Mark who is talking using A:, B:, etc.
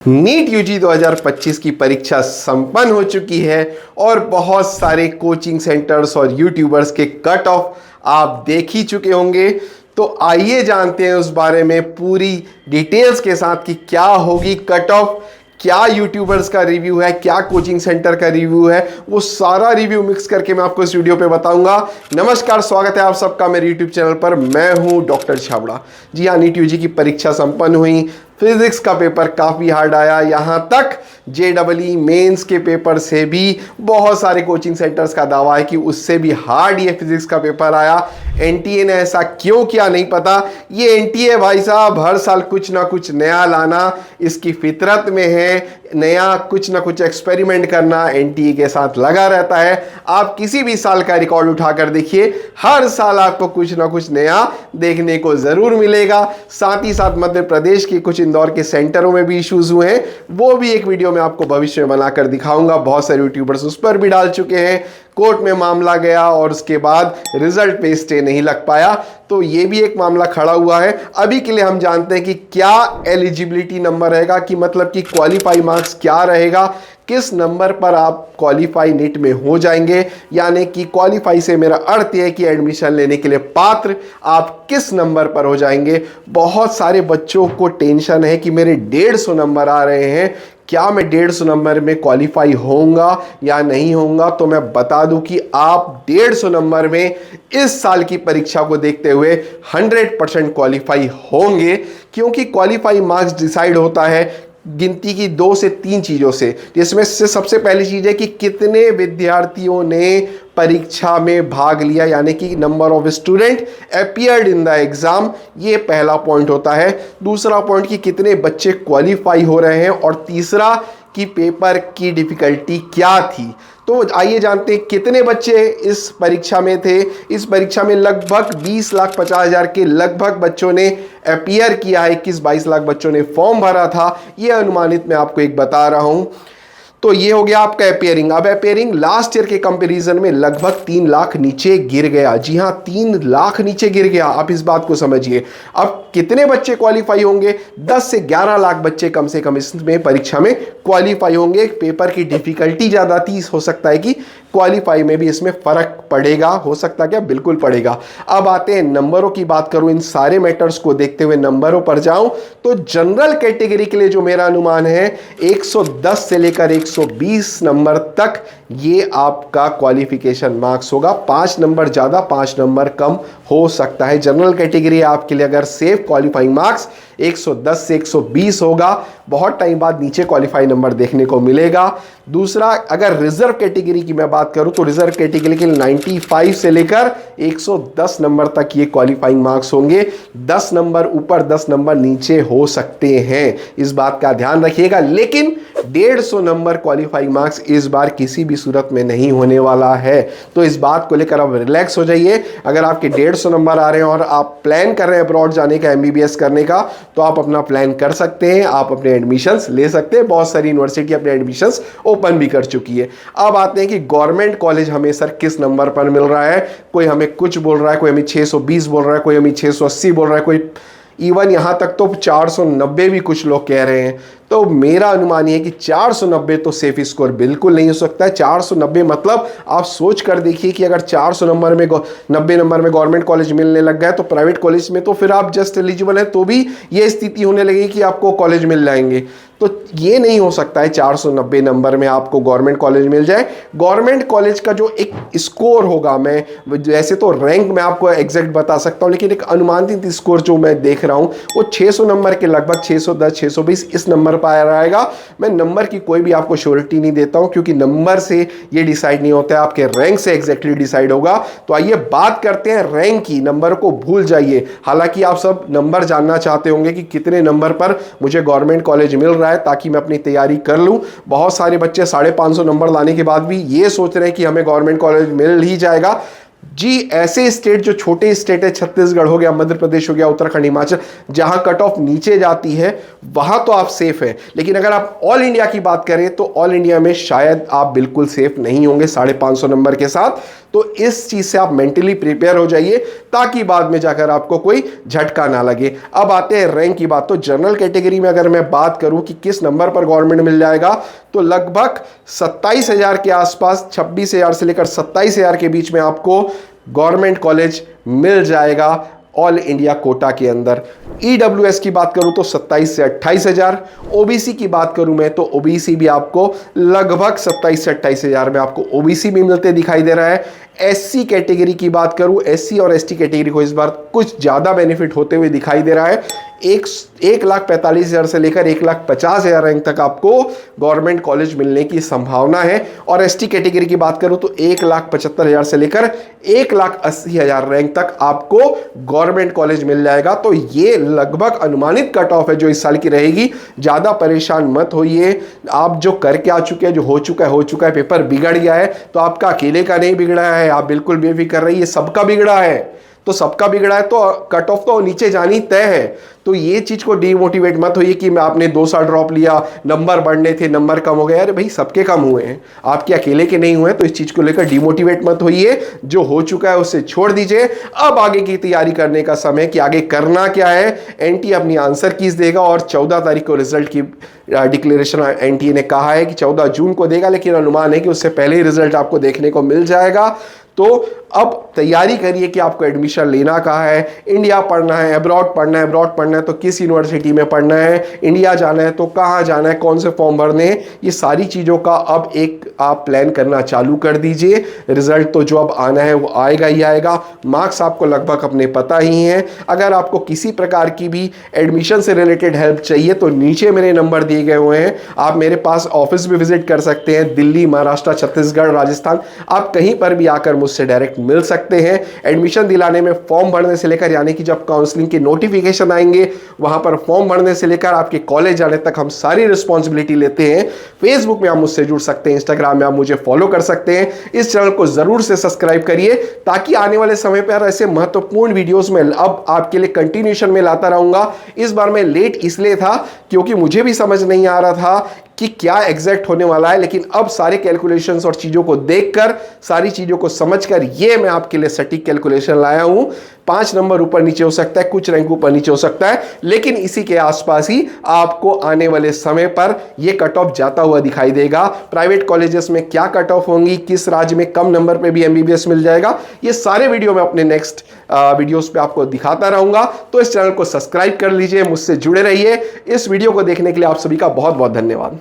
A: NEET UG 2025 की परीक्षा संपन्न हो चुकी है और बहुत सारे कोचिंग सेंटर्स और यूट्यूबर्स के कट ऑफ आप देख ही चुके होंगे। तो आइए जानते हैं उस बारे में पूरी डिटेल्स के साथ कि क्या होगी कट ऑफ, क्या यूट्यूबर्स का रिव्यू है, क्या कोचिंग सेंटर का रिव्यू है, वो सारा रिव्यू मिक्स करके मैं आपको इस वीडियो पे बताऊंगा। नमस्कार, स्वागत है आप सबका मेरे यूट्यूब चैनल पर। मैं हूं डॉक्टर छाबड़ा। जी हाँ, नीट यूजी की परीक्षा संपन्न हुई। फिजिक्स का पेपर काफ़ी हार्ड आया, यहाँ तक JEE मेंस के पेपर से भी बहुत सारे कोचिंग सेंटर्स का दावा है कि उससे भी हार्ड ये फिजिक्स का पेपर आया। NTA ने ऐसा क्यों किया नहीं पता। ये NTA भाई साहब हर साल कुछ ना कुछ नया लाना इसकी फितरत में है, नया कुछ ना कुछ एक्सपेरिमेंट करना NTA के साथ लगा रहता है। आप किसी भी साल का रिकॉर्ड उठाकर देखिए, हर साल आपको कुछ ना कुछ नया देखने को जरूर मिलेगा। साथ ही साथ मध्य प्रदेश के कुछ इंदौर के सेंटरों में भी इश्यूज हुए हैं, वो भी एक वीडियो में आपको भविष्य में बनाकर दिखाऊंगा। बहुत सारे यूट्यूबर्स उस पर भी डाल चुके हैं। कोर्ट में मामला गया और उसके बाद रिजल्ट पे स्टे नहीं लग पाया, तो ये भी एक मामला खड़ा हुआ है। अभी के लिए हम जानते हैं कि क्या एलिजिबिलिटी नंबर रहेगा, कि मतलब कि क्वालिफाई मार्क्स क्या रहेगा, किस नंबर पर आप क्वालिफाई नीट में हो जाएंगे। यानी कि क्वालिफाई से मेरा अर्थ है कि एडमिशन लेने के लिए पात्र आप किस नंबर पर हो जाएंगे। बहुत सारे बच्चों को टेंशन है कि मेरे 150 नंबर आ रहे हैं, क्या मैं 150 नंबर में क्वालिफाई होऊंगा या नहीं होऊंगा। तो मैं बता दूं कि आप 150 नंबर में इस साल की परीक्षा को देखते हुए 100% क्वालिफाई होंगे, क्योंकि क्वालिफाई मार्क्स डिसाइड होता है गिनती की 2 से 3 चीज़ों से, जिसमें से सबसे पहली चीज़ है कि कितने विद्यार्थियों ने परीक्षा में भाग लिया, यानी कि number of student appeared in the exam. ये पहला पॉइंट होता है। दूसरा पॉइंट कि कितने बच्चे क्वालिफाई हो रहे हैं, और तीसरा कि पेपर की डिफिकल्टी क्या थी। तो आइए जानते हैं कितने बच्चे इस परीक्षा में थे। इस परीक्षा में लगभग 20,50,000 के लगभग बच्चों ने अपीयर किया है। 21-22 लाख बच्चों ने फॉर्म भरा था, ये अनुमानित मैं आपको एक बता रहा हूं। तो ये हो गया आपका अपीयरिंग। अब अपीयरिंग लास्ट ईयर के कंपैरिजन में लगभग 3 लाख नीचे गिर गया। जी हाँ, 3 लाख नीचे गिर गया। आप इस बात को समझिए। अब कितने बच्चे क्वालिफाई होंगे? 10 से 11 लाख बच्चे कम से कम इसमें परीक्षा में क्वालिफाई होंगे। पेपर की डिफिकल्टी ज़्यादा थी, हो सकता है कि क्वालिफाई में भी इसमें फर्क पड़ेगा। हो सकता है क्या? बिल्कुल पड़ेगा। अब आते हैं नंबरों की बात करूं, इन सारे मैटर्स को देखते हुए नंबरों पर जाऊं तो जनरल कैटेगरी के लिए जो मेरा अनुमान है 110 से लेकर 120 नंबर तक ये आपका क्वालिफिकेशन मार्क्स होगा। 5 नंबर ज़्यादा 5 नंबर कम हो सकता है। जनरल कैटेगरी आपके लिए अगर सेफ क्वालिफाइंग मार्क्स 110 से 120 होगा, बहुत टाइम बाद नीचे क्वालिफाई नंबर देखने को मिलेगा। दूसरा, अगर रिजर्व कैटेगरी की मैं बात करूं तो रिजर्व कैटेगरी के लिए 95 से लेकर 110 नंबर तक ये क्वालिफाइंग मार्क्स होंगे। 10 नंबर ऊपर 10 नंबर नीचे हो सकते हैं, इस बात का ध्यान रखिएगा। लेकिन 150 नंबर क्वालिफाइंग मार्क्स इस बार किसी भी सूरत में नहीं होने वाला है। तो इस बात को लेकर आप रिलैक्स हो जाइए। अगर आपके 150 नंबर आ रहे हैं और आप प्लान कर रहे हैं अब्रॉड जाने का, MBBS करने का, तो आप अपना प्लान कर सकते हैं, आप अपने एडमिशंस ले सकते हैं। बहुत सारी यूनिवर्सिटी अपने एडमिशंस ओपन भी कर चुकी है। अब आते हैं कि गवर्नमेंट कॉलेज हमें सर किस नंबर पर मिल रहा है। कोई हमें कुछ बोल रहा है, कोई हमें 620 बोल रहा है, कोई हमें 680 बोल रहा है, कोई इवन यहाँ तक तो 490 भी कुछ लोग कह रहे हैं। तो मेरा अनुमान ये है कि 490 तो सेफ स्कोर बिल्कुल नहीं हो सकता है। 490 मतलब आप सोच कर देखिए कि अगर 400 नंबर में 90 नंबर में गवर्नमेंट कॉलेज मिलने लग गए तो प्राइवेट कॉलेज में तो फिर आप जस्ट एलिजिबल हैं तो भी ये स्थिति होने लगेगी कि आपको कॉलेज मिल जाएंगे। तो ये नहीं हो सकता है 490 नंबर में आपको गवर्नमेंट कॉलेज मिल जाए। गवर्नमेंट कॉलेज का जो एक स्कोर होगा, मैं वैसे तो रैंक मैं आपको एग्जैक्ट बता सकता हूँ, लेकिन एक अनुमानित स्कोर जो मैं देख रहा हूँ वो 600 नंबर के लगभग 610 620 इस नंबर पर आएगा। मैं नंबर की कोई भी आपको श्योरिटी नहीं देता हूँ, क्योंकि नंबर से ये डिसाइड नहीं होता है, आपके रैंक से एग्जैक्टली डिसाइड होगा। तो आइए बात करते हैं रैंक की। नंबर को भूल जाइए। हालांकि आप सब नंबर जानना चाहते होंगे कि कितने नंबर पर मुझे गवर्नमेंट कॉलेज मिल रहा है, ताकि मैं अपनी तैयारी कर लूं। बहुत सारे बच्चे 550 नंबर लाने के बाद भी ये सोच रहे हैं कि हमें गवर्नमेंट कॉलेज मिल ही जाएगा। जी, ऐसे स्टेट जो छोटे स्टेट है, छत्तीसगढ़ हो गया, मध्य प्रदेश हो गया, उत्तराखंड, हिमाचल, जहां कट ऑफ नीचे जाती है वहां तो आप सेफ है। लेकिन अगर आप ऑल इंडिया की बात करें तो ऑल इंडिया में शायद आप बिल्कुल सेफ नहीं होंगे 550 नंबर के साथ। तो इस चीज से आप मेंटली प्रिपेयर हो जाइए ताकि बाद में जाकर आपको कोई झटका ना लगे। अब आते हैं रैंक की बात। तो जनरल कैटेगरी में अगर मैं बात करूं कि किस नंबर पर गवर्नमेंट मिल जाएगा, तो लगभग 27,000 के आसपास, 26,000 से लेकर 27,000 के बीच में आपको गवर्नमेंट कॉलेज मिल जाएगा ऑल इंडिया कोटा के अंदर। ईडब्ल्यूएस की बात करूं तो 27 से 28,000। ओबीसी की बात करूं मैं तो ओबीसी भी आपको लगभग 27 से 28,000 में आपको ओबीसी भी मिलते दिखाई दे रहा है। एससी कैटेगरी की बात करूं, एससी और एसटी कैटेगरी को इस बार कुछ ज्यादा बेनिफिट होते हुए दिखाई दे रहा है। 1,45,000 से लेकर 1,50,000 रैंक तक आपको गवर्नमेंट कॉलेज मिलने की संभावना है। और एसटी कैटेगरी की बात करूं तो 1,75,000 से लेकर 1,80,000 रैंक तक आपको गवर्नमेंट कॉलेज मिल जाएगा। तो ये लगभग अनुमानित कट ऑफ है जो इस साल की रहेगी। ज्यादा परेशान मत होइए, आप जो करके आ चुके हैं, जो हो चुका है, पेपर बिगड़ गया है तो आपका अकेले का नहीं बिगड़ा है, आप बिल्कुल बेफिक्र रहिए, सबका बिगड़ा है। तो सबका बिगड़ा है तो कट ऑफ तो नीचे जानी तय है। तो ये चीज को डिमोटिवेट मत होइए कि मैं आपने 2 साल ड्रॉप लिया, नंबर बढ़ने थे, नंबर कम हो गए। अरे भाई सबके कम हुए हैं, आपके अकेले के नहीं हुए। तो इस चीज को लेकर डिमोटिवेट मत होइए, जो हो चुका है उससे छोड़ दीजिए। अब आगे की तैयारी करने का समय कि आगे करना क्या है। एनटीए अपनी आंसर कीज देगा और 14 तारीख को रिजल्ट की डिक्लेरेशन एनटीए ने कहा है कि 14 जून को देगा, लेकिन अनुमान है कि उससे पहले ही रिजल्ट आपको देखने को मिल जाएगा। तो अब तैयारी करिए कि आपको एडमिशन लेना कहाँ है, इंडिया पढ़ना है, अब्रॉड पढ़ना है तो किस यूनिवर्सिटी में पढ़ना है, इंडिया जाना है तो कहाँ जाना है, कौन से फॉर्म भरने हैं, ये सारी चीज़ों का अब एक आप प्लान करना चालू कर दीजिए। रिजल्ट तो जो अब आना है वो आएगा ही आएगा, मार्क्स आपको लगभग अपने पता ही हैं। अगर आपको किसी प्रकार की भी एडमिशन से रिलेटेड हेल्प चाहिए तो नीचे मेरे नंबर दिए गए हुए हैं, आप मेरे पास ऑफिस भी विजिट कर सकते हैं। दिल्ली, महाराष्ट्र, छत्तीसगढ़, राजस्थान, आप कहीं पर भी आकर मुझसे डायरेक्ट मिल सकते हैं। एडमिशन दिलाने में फॉर्म भरने से लेकर, यानी कि जब काउंसलिंग के नोटिफिकेशन आएंगे वहां पर फॉर्म भरने से लेकर आपके कॉलेज जाने तक हम सारी रिस्पॉन्सिबिलिटी लेते हैं। फेसबुक में आप मुझसे जुड़ सकते हैं, इंस्टाग्राम में आप मुझे फॉलो कर सकते हैं। इस चैनल को जरूर से सब्सक्राइब करिए ताकि आने वाले समय पर ऐसे महत्वपूर्ण वीडियोस में अब आपके लिए कंटिन्यूशन में लाता रहूंगा। इस बार मैं लेट इसलिए था क्योंकि मुझे भी समझ नहीं आ रहा था कि क्या एग्जैक्ट होने वाला है, लेकिन अब सारे कैलकुलेशंस और चीजों को देखकर, सारी चीजों को समझकर ये मैं आपके लिए सटीक कैलकुलेशन लाया हूं। 5 नंबर ऊपर नीचे हो सकता है, कुछ रैंक ऊपर नीचे हो सकता है, लेकिन इसी के आसपास ही आपको आने वाले समय पर यह कट ऑफ जाता हुआ दिखाई देगा। प्राइवेट कॉलेजेस में क्या कट ऑफ होंगी, किस राज्य में कम नंबर पे भी एमबीबीएस मिल जाएगा, ये सारे वीडियो में अपने नेक्स्ट वीडियोस पे आपको दिखाता रहूंगा। तो इस चैनल को सब्सक्राइब कर लीजिए, मुझसे जुड़े रहिए। इस वीडियो को देखने के लिए आप सभी का बहुत बहुत धन्यवाद।